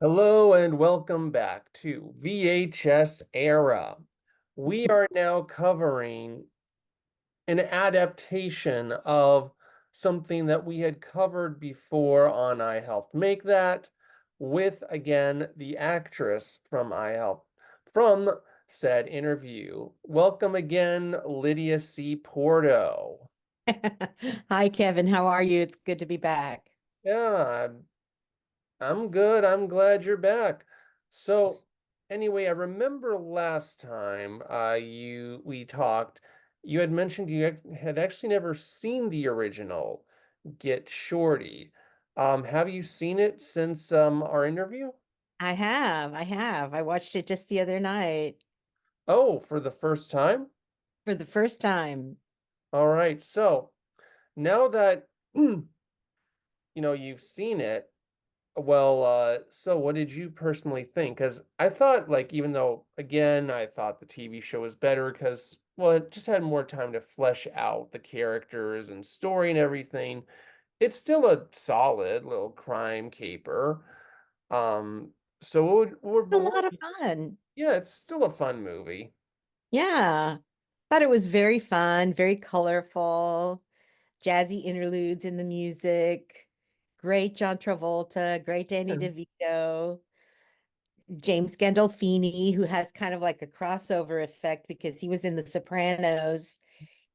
Hello and welcome back to VHS Era. We are now covering an adaptation of something that we had covered before on I Helped Make That with, again, the actress from from said interview. Welcome again, Lidia C. Porto. Hi, Kevin. How are you? It's good to be back. Yeah, I'm good. I'm glad you're back. So, anyway, I remember last time we talked, you had mentioned you had actually never seen the original Get Shorty. Have you seen it since our interview? I have. I watched it just the other night Oh, for the first time? for the first time. All right. So, now that you've seen it, well, so what did you personally think? Because I thought, like, even though, again, I thought the TV show was better because, well, it just had more time to flesh out the characters and story and everything. It's still a solid little crime caper. Um, so It's a but lot of fun. yeah, it's still a fun movie. Yeah. Thought it was very fun, very colorful, jazzy interludes in the music. Great John Travolta, great Danny Yeah. DeVito, James Gandolfini, who has kind of like a crossover effect because he was in The Sopranos.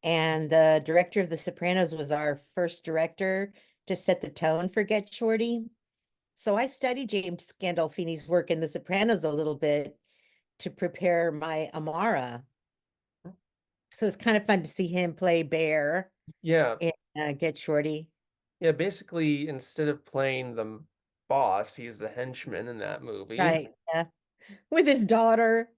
And the director of The Sopranos was our first director to set the tone for Get Shorty. So I studied James Gandolfini's work in The Sopranos a little bit to prepare my Amara. So it's kind of fun to see him play Bear Yeah, in Get Shorty. yeah, basically, instead of playing the boss, he's the henchman in that movie. Right. Yeah. With his daughter.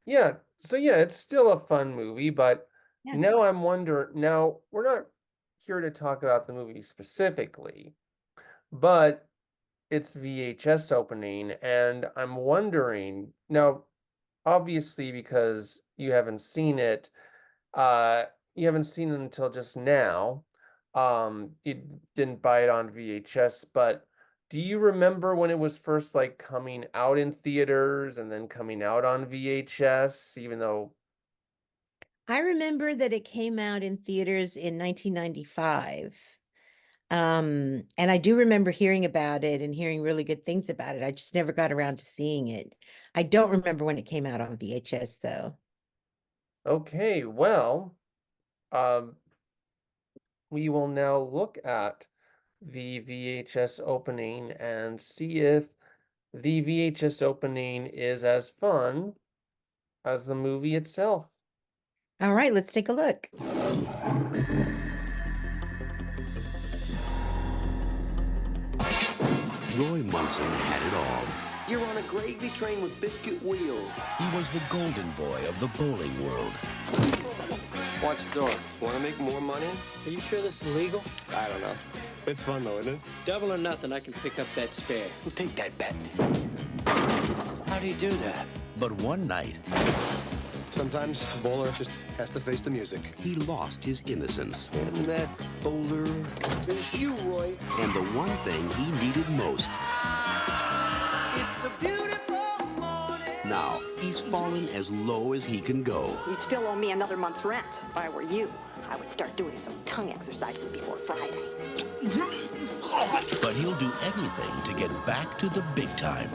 Yeah, so yeah, it's still a fun movie, but Yeah. now we're not here to talk about the movie specifically, but it's VHS opening, and I'm wondering now, obviously, because uh, you haven't seen it until just now. You didn't buy it on VHS, but do you remember when it was first like coming out in theaters and then coming out on VHS, even though I remember that it came out in theaters in 1995. And I do remember hearing about it and hearing really good things about it. I just never got around to seeing it. I don't remember when it came out on VHS though. okay, well, um, we will now look at the VHS opening and see if the VHS opening is as fun as the movie itself. All right, let's take a look. Roy Munson had it all. You're on a gravy train with biscuit wheels. He was the golden boy of the bowling world. Watch the door. Want to make more money? Are you sure this is legal? I don't know. It's fun though, isn't it? Double or nothing, I can pick up that spare. We'll take that bet. How do you do that? But one night, Sometimes a bowler just has to face the music. he lost his innocence. And that boulder is you, Roy. And the one thing he needed most. It's a beautiful morning. Now, he's fallen as low as he can go. You still owe me another month's rent. If I were you, I would start doing some tongue exercises before Friday. But he'll do anything to get back to the big time.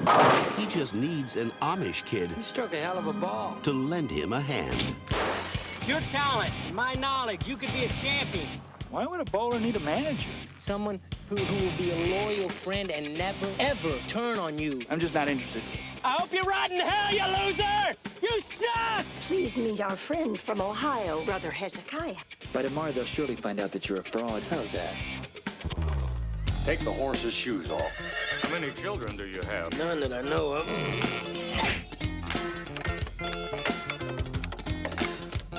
He just needs an Amish kid You struck a hell of a ball. to lend him a hand. Your talent, and my knowledge, you could be a champion. Why would a bowler need a manager? Someone who will be a loyal friend and never, ever turn on you. I'm just not interested. I hope you rot in hell, you loser! You suck! Please meet our friend from Ohio, Brother Hezekiah. By tomorrow, they'll surely find out that you're a fraud. How's that? Take the horse's shoes off. How many children do you have? None that I know of.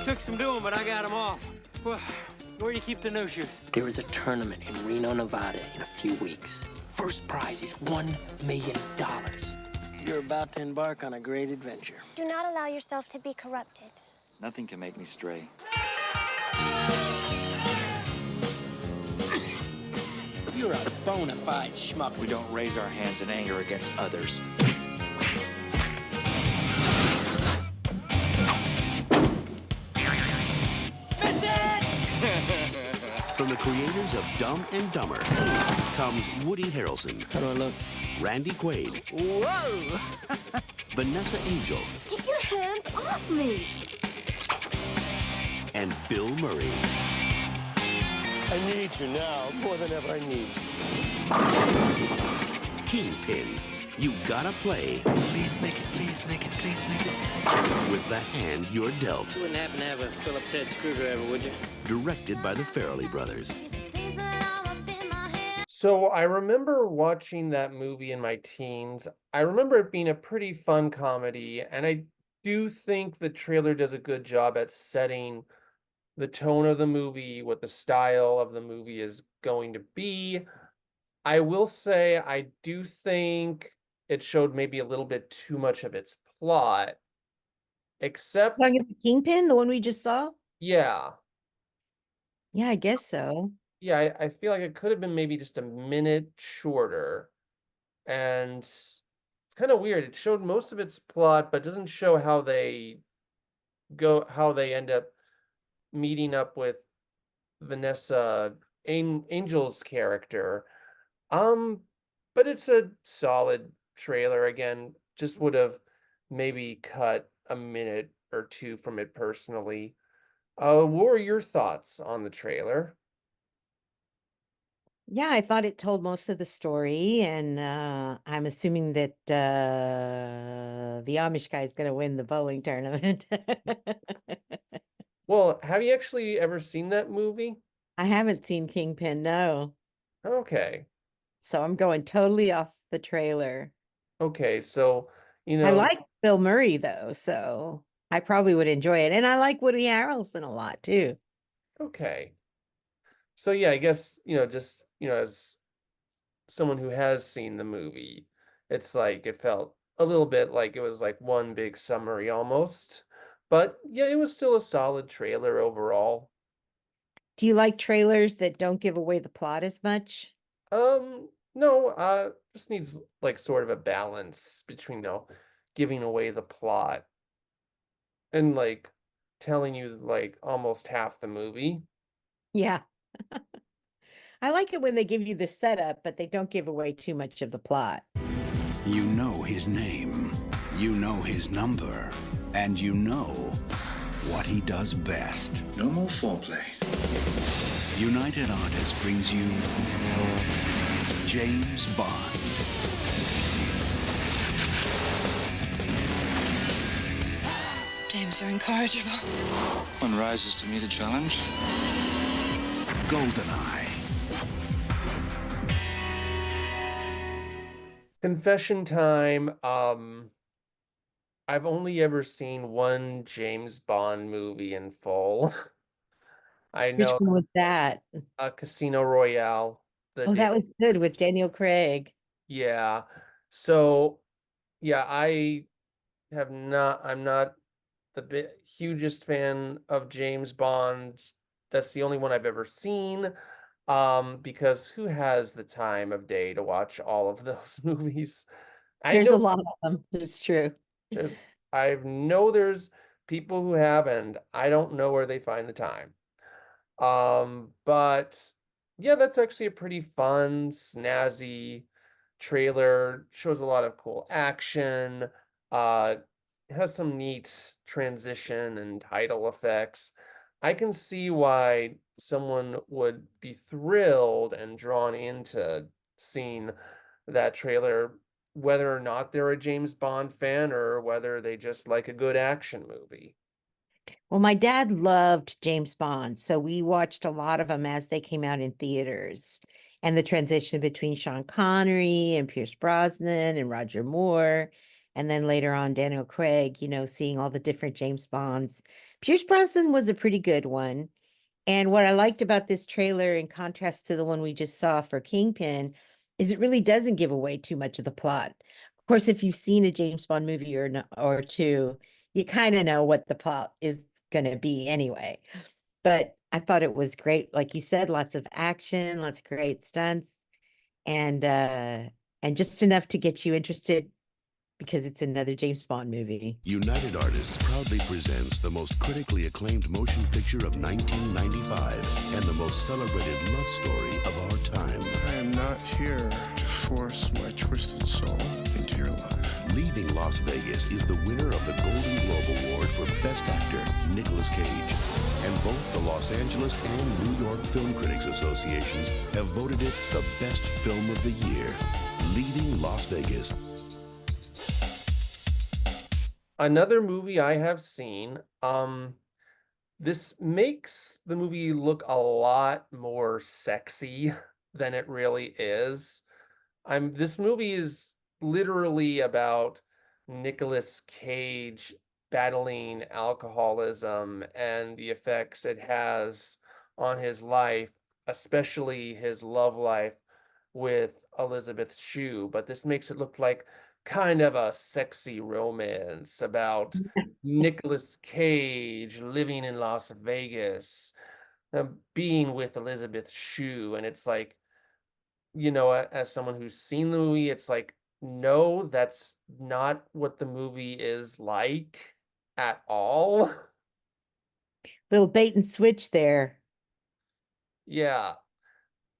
Took some doing, but I got them off. Well, where do you keep the no shoes? There is a tournament in Reno, Nevada in a few weeks. First prize is $1 million. You're about to embark on a great adventure. Do not allow yourself to be corrupted. Nothing can make me stray. You're a bona fide schmuck. We don't raise our hands in anger against others. From the creators of Dumb and Dumber comes Woody Harrelson. How do I look? Randy Quaid. Whoa! Vanessa Angel. Keep your hands off me. And Bill Murray. I need you now more than ever I need you. Kingpin. You gotta play Please make it, please make it, please make it. with the hand you're dealt. You wouldn't happen to have a Phillips head screwdriver, would you? Directed by the Farrelly brothers. So I remember watching that movie in my teens. I remember it being a pretty fun comedy, and I do think the trailer does a good job at setting the tone of the movie, what the style of the movie is going to be. I will say I do think it showed maybe a little bit too much of its plot. Except, Talking about Kingpin, the one we just saw? yeah. Yeah, I guess so. Yeah, I feel like it could have been maybe just a minute shorter. And it's kind of weird. It showed most of its plot, but doesn't show how they end up meeting up with Vanessa Angel's character. But it's a solid trailer. Again, just would have maybe cut a minute or two from it personally. What were your thoughts on the trailer? Yeah, I thought it told most of the story, and I'm assuming that the Amish guy is going to win the bowling tournament. Well, have you actually ever seen that movie? I haven't seen Kingpin, no. Okay. So I'm going totally off the trailer. Okay, so, I like Bill Murray, though, so I probably would enjoy it. And I like Woody Harrelson a lot, too. okay. So yeah, I guess, just, as someone who has seen the movie, it's like it felt a little bit like it was like one big summary almost. But yeah, it was still a solid trailer overall. Do you like trailers that don't give away the plot as much? No, just needs like sort of a balance between, giving away the plot and like telling you like almost half the movie. Yeah. I like it when they give you the setup, but they don't give away too much of the plot. You know his name, you know his number, and you know what he does best. No more foreplay. United Artists brings you James Bond. James, you're incorrigible. One rises to meet a challenge. Goldeneye. Confession time. I've only ever seen one James Bond movie in full. I Which know one was that? Casino Royale. Oh, that was good with Daniel Craig. Yeah. So, yeah, I'm not the hugest fan of James Bond. That's the only one I've ever seen. Because who has the time of day to watch all of those movies? There's a lot of them. It's true. I know there's people who have, and I don't know where they find the time. But yeah, that's actually a pretty fun, snazzy trailer. Shows a lot of cool action. Has some neat transition and title effects. I can see why someone would be thrilled and drawn into seeing that trailer, whether or not they're a James Bond fan or whether they just like a good action movie. Well, my dad loved James Bond, so we watched a lot of them as they came out in theaters. And the transition between Sean Connery and Pierce Brosnan and Roger Moore, and then later on Daniel Craig, seeing all the different James Bonds. Pierce Brosnan was a pretty good one. And what I liked about this trailer, in contrast to the one we just saw for Kingpin, is it really doesn't give away too much of the plot. Of course, if you've seen a James Bond movie or two, you kind of know what the plot is going to be anyway. But I thought it was great. Like you said, lots of action, lots of great stunts. and just enough to get you interested because it's another James Bond movie. United Artists proudly presents the most critically acclaimed motion picture of 1995 and the most celebrated love story of our time. I am not here to force my twisted soul into your life. Leaving Las Vegas is the winner of the Golden Globe Award for Best Actor, Nicolas Cage. And both the Los Angeles and New York Film Critics Associations have voted it the best film of the year. Leaving Las Vegas. Another movie I have seen, this makes the movie look a lot more sexy than it really is. This movie is literally about Nicolas Cage battling alcoholism and the effects it has on his life, especially his love life with Elizabeth Shue. But this makes it look like kind of a sexy romance about Nicolas Cage living in Las Vegas, being with Elizabeth Shue. And it's like, as someone who's seen the movie, it's like, no, that's not what the movie is like at all. Little bait and switch there. Yeah.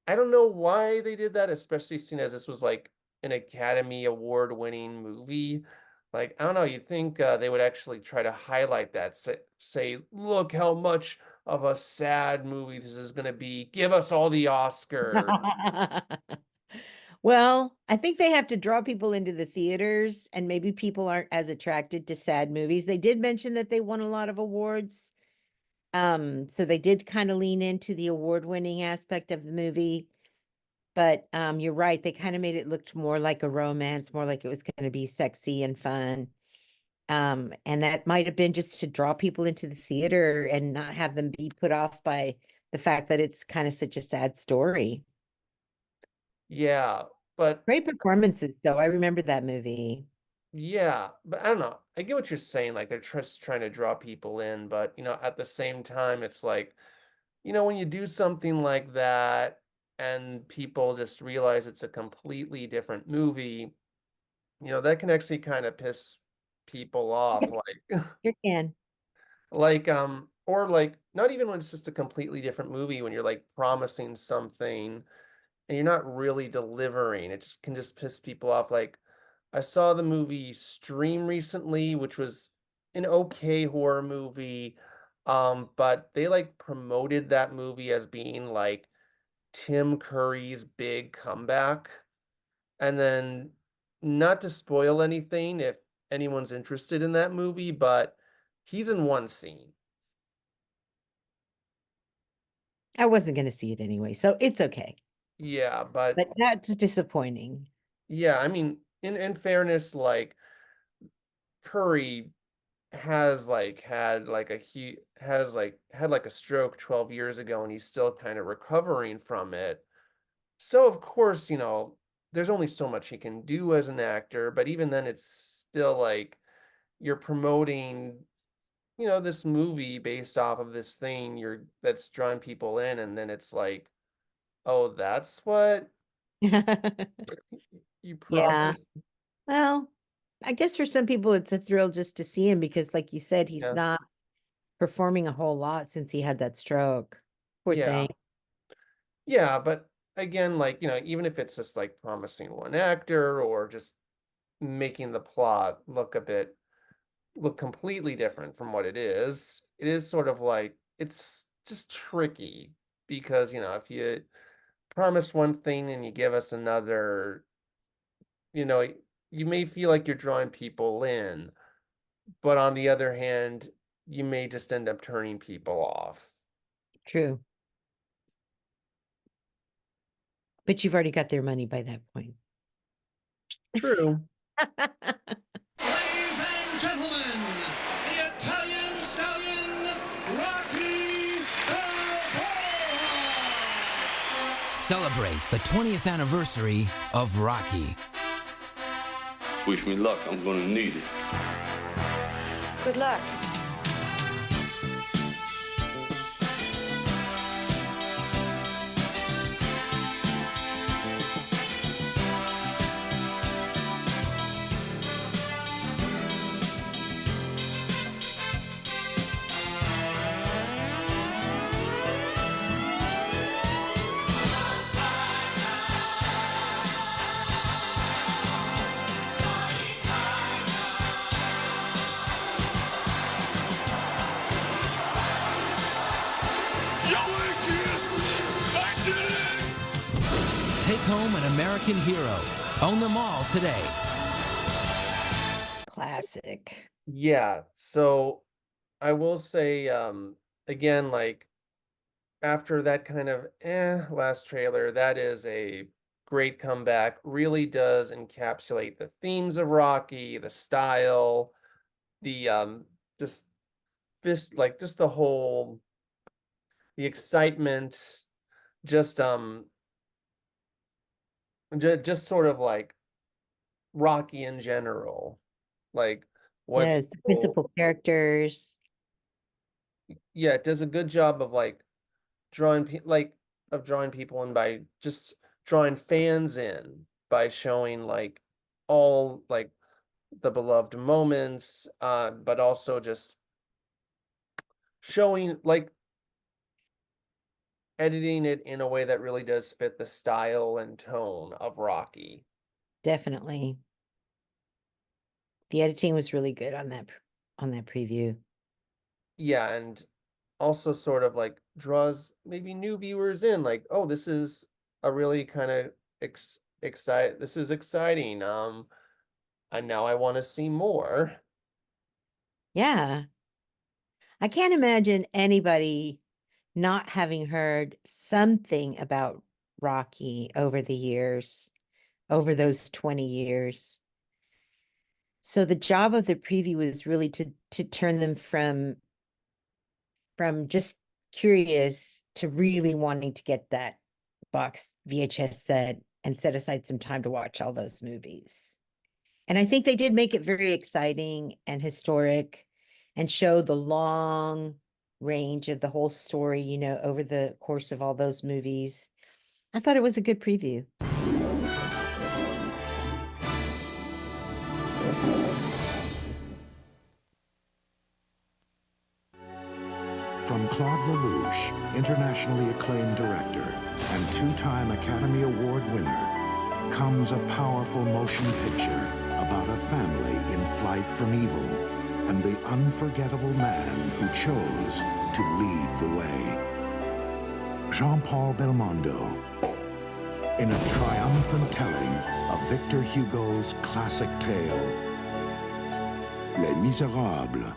I don't know why they did that, especially seeing as this was like an Academy Award winning movie. Like, I don't know, you think they would actually try to highlight that, say, look how much of a sad movie this is going to be. Give us all the Oscars. Well, I think they have to draw people into the theaters, and maybe people aren't as attracted to sad movies. They did mention that they won a lot of awards. So they did kind of lean into the award-winning aspect of the movie. But you're right, they kind of made it look more like a romance, more like it was going to be sexy and fun. And that might have been just to draw people into the theater and not have them be put off by the fact that it's kind of such a sad story. Yeah, but great performances, though. I remember that movie. Yeah, but I don't know. I get what you're saying. Like, they're just trying to draw people in, but at the same time, it's like, when you do something like that and people just realize it's a completely different movie, that can actually kind of piss people off. Like, you can. Or like, not even when it's just a completely different movie, when you're like promising something and you're not really delivering, it just can just piss people off. Like, I saw the movie Stream recently, which was an okay horror movie, but they like promoted that movie as being like Tim Curry's big comeback. And then, not to spoil anything if anyone's interested in that movie, but he's in one scene. I wasn't going to see it anyway, so it's okay. Yeah, but that's disappointing. Yeah, I mean, in fairness, like, Curry has had a stroke 12 years ago, and he's still kind of recovering from it. So of course, there's only so much he can do as an actor, but even then it's still like you're promoting, this movie based off of this thing that's drawing people in, and then it's like, oh, that's what you Yeah. promised. Well, I guess for some people it's a thrill just to see him because, like you said, he's not performing a whole lot since he had that stroke. Poor thing. Yeah, but again, like, even if it's just like promising one actor or just making the plot look completely different from what it is sort of like, it's just tricky because, if you promise one thing and you give us another, you may feel like you're drawing people in, but on the other hand, you may just end up turning people off. True. But you've already got their money by that point. True. Ladies and gentlemen, the Italian stallion, Rocky Balboa! Celebrate the 20th anniversary of Rocky. Wish me luck, I'm gonna need it. Good luck. take home an American hero. Own them all today. Classic. Yeah, so I will say, again, like after that kind of last trailer, that is a great comeback. Really does encapsulate the themes of Rocky, the style, the just this like just the whole the excitement, just just sort of like Rocky in general. Like what Yes, the people, principal characters. yeah, it does a good job of like drawing people in by just drawing fans in by showing like all like the beloved moments, but also just showing like editing it in a way that really does fit the style and tone of Rocky. Definitely. The editing was really good on that preview. Yeah, and also sort of like draws maybe new viewers in, like, oh, this is a really kind of this is exciting. And now I want to see more. Yeah. I can't imagine anybody not having heard something about Rocky over the years, over those 20 years. So the job of the preview is really to turn them from just curious to really wanting to get that box VHS set and set aside some time to watch all those movies. And I think they did make it very exciting and historic and show the long range of the whole story, you know, over the course of all those movies. I thought it was a good preview. From Claude Lelouch, internationally acclaimed director and two-time Academy Award winner, comes a powerful motion picture about a family in flight from evil and the unforgettable man who chose to lead the way. Jean-Paul Belmondo, in a triumphant telling of Victor Hugo's classic tale, Les Misérables.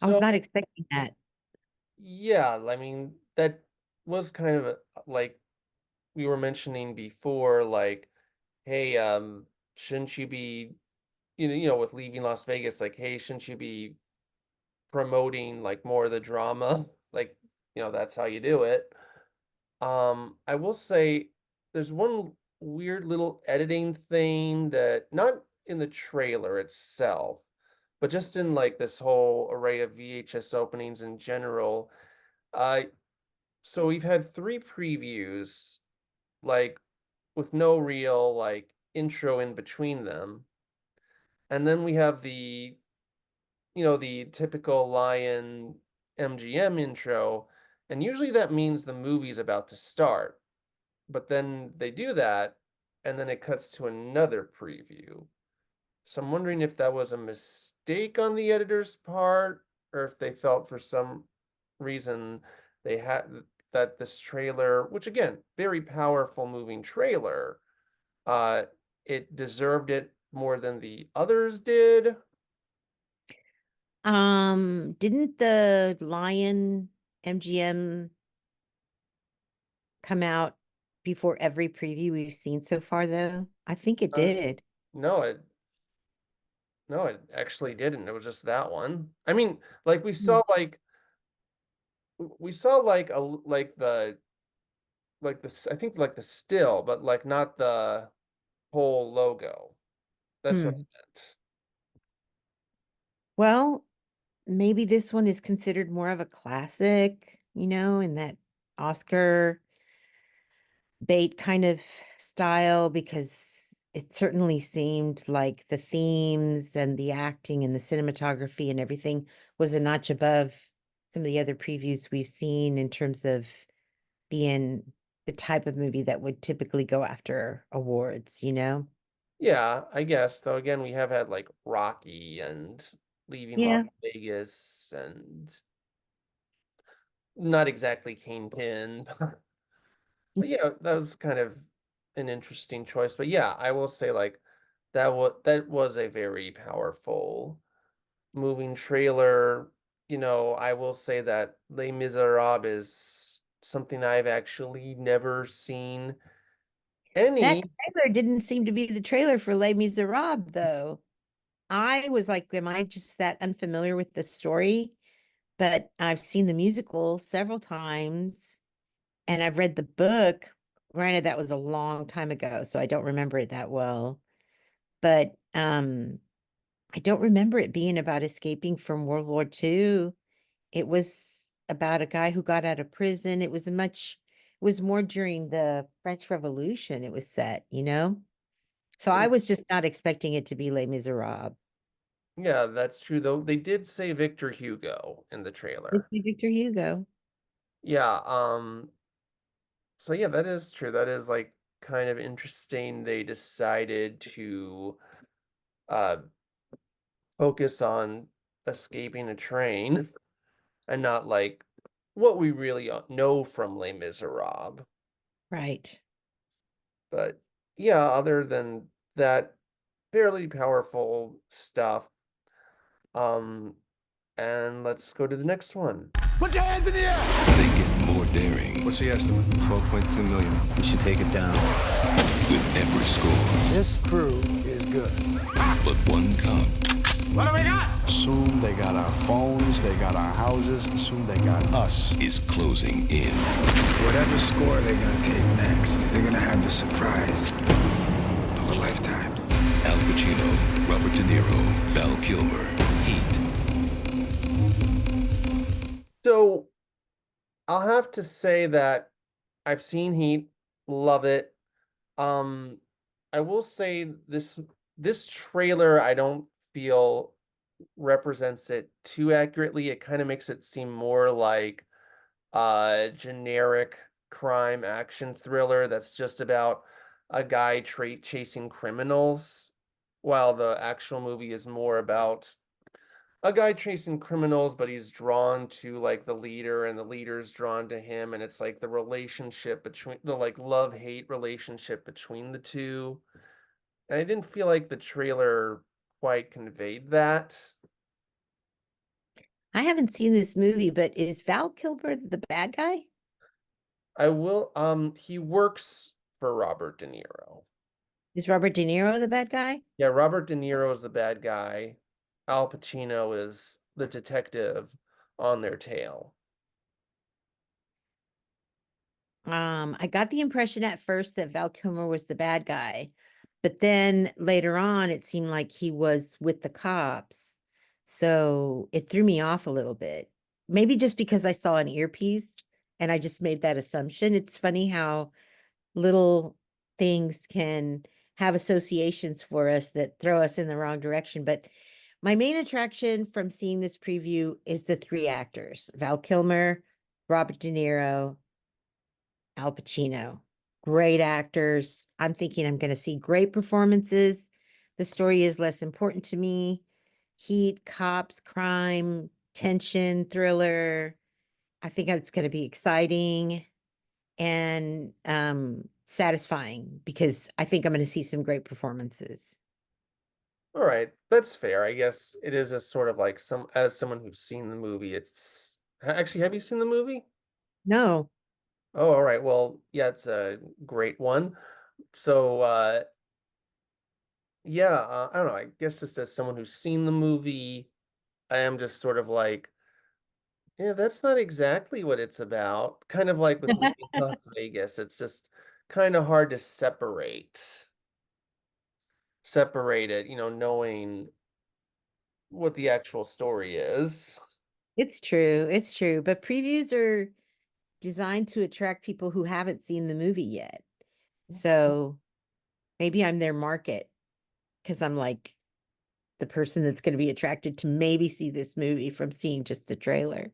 I was So, not expecting that. yeah, I mean, that was kind of like we were mentioning before, like, hey, shouldn't you be, with leaving Las Vegas, like, hey, shouldn't you be promoting like more of the drama? Like, that's how you do it. I will say there's one weird little editing thing that not in the trailer itself, but just in like this whole array of VHS openings in general. Uh, so we've had three previews, like with no real like intro in between them. And then we have the typical Lion MGM intro, and usually that means the movie's about to start. But then they do that, and then it cuts to another preview. So I'm wondering if that was a mistake on the editor's part, or if they felt for some reason they had that this trailer, which again, very powerful moving trailer, uh, it deserved it more than the others did. Didn't the Lion MGM come out before every preview we've seen so far, though? I think it did. No, it actually didn't. It was just that one. I mean, like we saw like I think like the still, but like not the whole logo. That's what I meant. Well, maybe this one is considered more of a classic, you know, in that Oscar bait kind of style, because it certainly seemed like the themes and the acting and the cinematography and everything was a notch above some of the other previews we've seen in terms of being the type of movie that would typically go after awards, you know? Yeah, I guess. Though again, we have had like Rocky and Leaving Yeah. Las Vegas and not exactly Kingpin. But yeah, that was kind of an interesting choice. But yeah, I will say like that was a very powerful moving trailer. I will say that Les Miserables is something I've actually never seen That any. trailer didn't seem to be the trailer for Les Miserables, though. I was like, am I just that unfamiliar with the story? But I've seen the musical several times and I've read the book. Granted, that was a long time ago, so I don't remember it that well. But I don't remember it being about escaping from World War II. It was about a guy who got out of prison. It was more during the French Revolution it was set, you know? So I was just not expecting it to be Les Miserables. Yeah, that's true though. They did say Victor Hugo in the trailer. It's Victor Hugo. Yeah, so yeah, that is true. That is like kind of interesting. They decided to uh focus on escaping a train and not like what we really know from Les Miserables. Right. But yeah, other than that, fairly powerful stuff. Um, and let's go to the next one. Put your hands in the air! They get more daring. What's the estimate? 12.2 million. We should take it down. With every score. This crew is good. But one cop. What do we got? Soon they got our phones, they got our houses, and soon they got us. Is closing in. Whatever score they're gonna take next, they're gonna have the surprise of a lifetime. Al Pacino, Robert De Niro, Val Kilmer, Heat. So I'll have to say that I've seen Heat, love it. I will say this trailer I don't feel represents it too accurately. It kind of makes it seem more like a generic crime action thriller that's just about a guy chasing criminals, while the actual movie is more about a guy chasing criminals, but he's drawn to like the leader and the leader's drawn to him, and it's like the relationship between the like love-hate relationship between the two. And I didn't feel like the trailer quite conveyed that. I haven't seen this movie, but is Val Kilmer the bad guy? He works for Robert De Niro. Is Robert De Niro the bad guy? Yeah, Robert De Niro is the bad guy. Al Pacino is the detective on their tail. I got the impression at first that Val Kilmer was the bad guy, but then later on it seemed like he was with the cops. So it threw me off a little bit. Maybe just because I saw an earpiece and I just made that assumption. It's funny how little things can have associations for us that throw us in the wrong direction. But my main attraction from seeing this preview is the three actors: Val Kilmer, Robert De Niro, Al Pacino. Great actors. I'm thinking I'm going to see great performances. The story is less important to me. Heat, cops, crime, tension, thriller. I think it's going to be exciting and satisfying because I think I'm going to see some great performances. All right, that's fair. I guess it is a sort of like as someone who's seen the movie, it's actually, have you seen the movie? No. Oh, all right. Well, yeah, it's a great one. So, yeah, I don't know. I guess just as someone who's seen the movie, I am just sort of like, yeah, that's not exactly what it's about. Kind of like with Leaving Las Vegas, it's just kind of hard to separate it, knowing what the actual story is. It's true. It's true. But previews are designed to attract people who haven't seen the movie yet. So maybe I'm their market because I'm like the person that's going to be attracted to maybe see this movie from seeing just the trailer.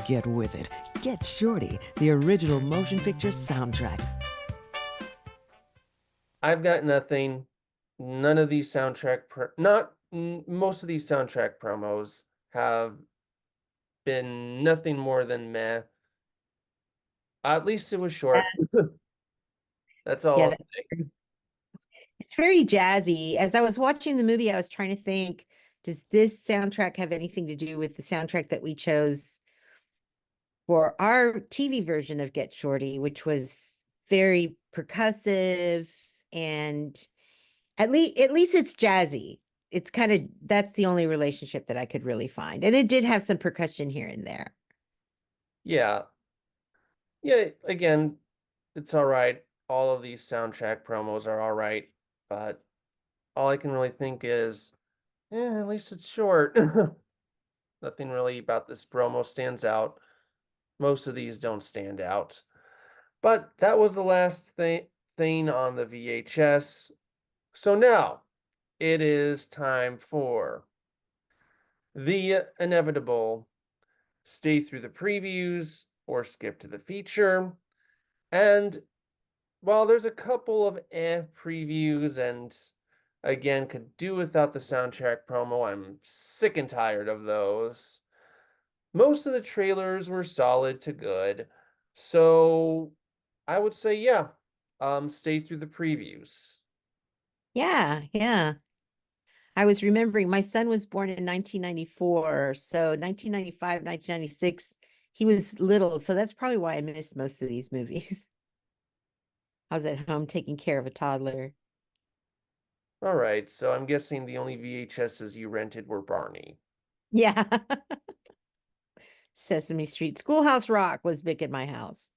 Get with it. Get Shorty, the original motion picture soundtrack. I've got nothing. None of these most of these soundtrack promos have been nothing more than meh. At least it was short. That's all Yeah, I'll say. it's very jazzy. As I was watching the movie, I was trying to think, does this soundtrack have anything to do with the soundtrack that we chose for our TV version of Get Shorty, which was very percussive, and at least it's jazzy. It's kind of, that's the only relationship that I could really find. And it did have some percussion here and there. Yeah. Yeah, again, it's all right. All of these soundtrack promos are all right, but all I can really think is, at least it's short. Nothing really about this promo stands out. Most of these don't stand out. But that was the last thing on the VHS. So now it is time for the inevitable stay through the previews or skip to the feature. And while there's a couple of previews and again could do without the soundtrack promo, I'm sick and tired of those. Most of the trailers were solid to good. So I would say, yeah, stay through the previews. Yeah, yeah. I was remembering my son was born in 1994. So 1995, 1996, he was little. So that's probably why I missed most of these movies. I was at home taking care of a toddler. All right, so I'm guessing the only VHSs you rented were Barney. Yeah. Sesame Street. Schoolhouse Rock was big in my house.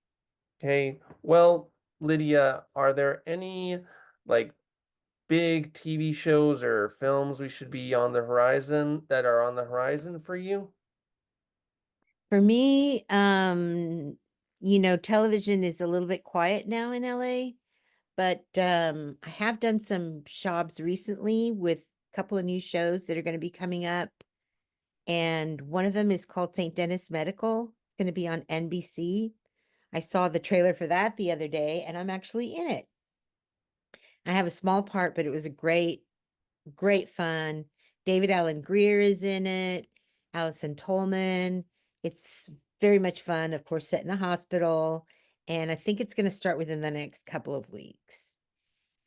Okay, well, Lydia, are there any like big TV shows or films we should be on the horizon that are on the horizon for you? For me, television is a little bit quiet now in LA, but I have done some jobs recently with a couple of new shows that are going to be coming up. And one of them is called St. Denis Medical. It's going to be on NBC. I saw the trailer for that the other day, and I'm actually in it. I have a small part, but it was a great fun. David Allen Greer is in it. Allison Tolman. It's very much fun, of course, set in a hospital. And I think it's going to start within the next couple of weeks.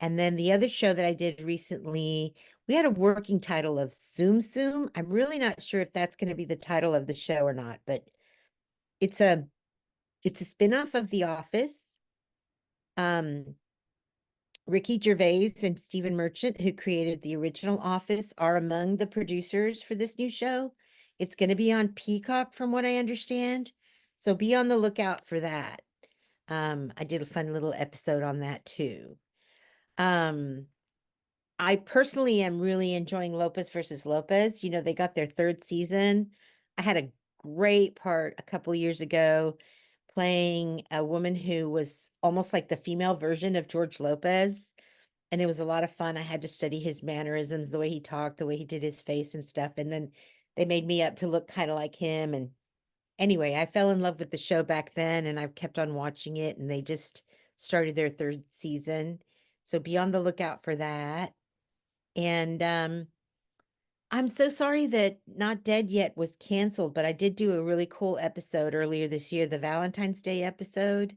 And then the other show that I did recently, we had a working title of Zoom Zoom. I'm really not sure if that's going to be the title of the show or not, but it's a spinoff of The Office. Ricky Gervais and Stephen Merchant, who created the original Office, are among the producers for this new show. It's going to be on Peacock, from what I understand. So be on the lookout for that. I did a fun little episode on that too. I personally am really enjoying Lopez versus Lopez. You know, they got their third season. I had a great part a couple years ago playing a woman who was almost like the female version of George Lopez. And it was a lot of fun. I had to study his mannerisms, the way he talked, the way he did his face and stuff. And then they made me up to look kind of like him. And anyway, I fell in love with the show back then, and I've kept on watching it. And they just started their third season. So be on the lookout for that. And I'm so sorry that Not Dead Yet was canceled, but I did do a really cool episode earlier this year, the Valentine's Day episode.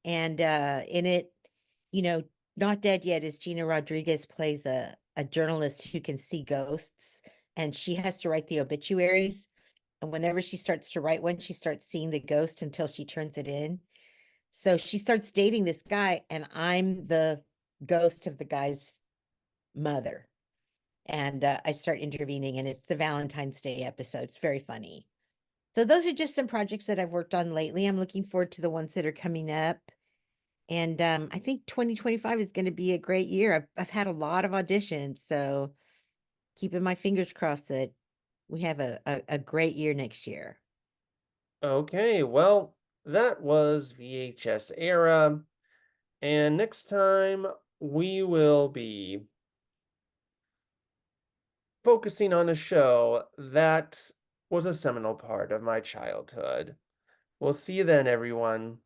And in it, Not Dead Yet is Gina Rodriguez plays a journalist who can see ghosts, and she has to write the obituaries. And whenever she starts to write one, she starts seeing the ghost until she turns it in. So she starts dating this guy, and I'm the ghost of the guy's mother. And I start intervening, and it's the Valentine's Day episode. It's very funny. So those are just some projects that I've worked on lately. I'm looking forward to the ones that are coming up. And I think 2025 is going to be a great year. I've had a lot of auditions, so keeping my fingers crossed that we have a great year next year. Okay, well, that was VHS era. And next time we will be focusing on a show that was a seminal part of my childhood. We'll see you then, everyone.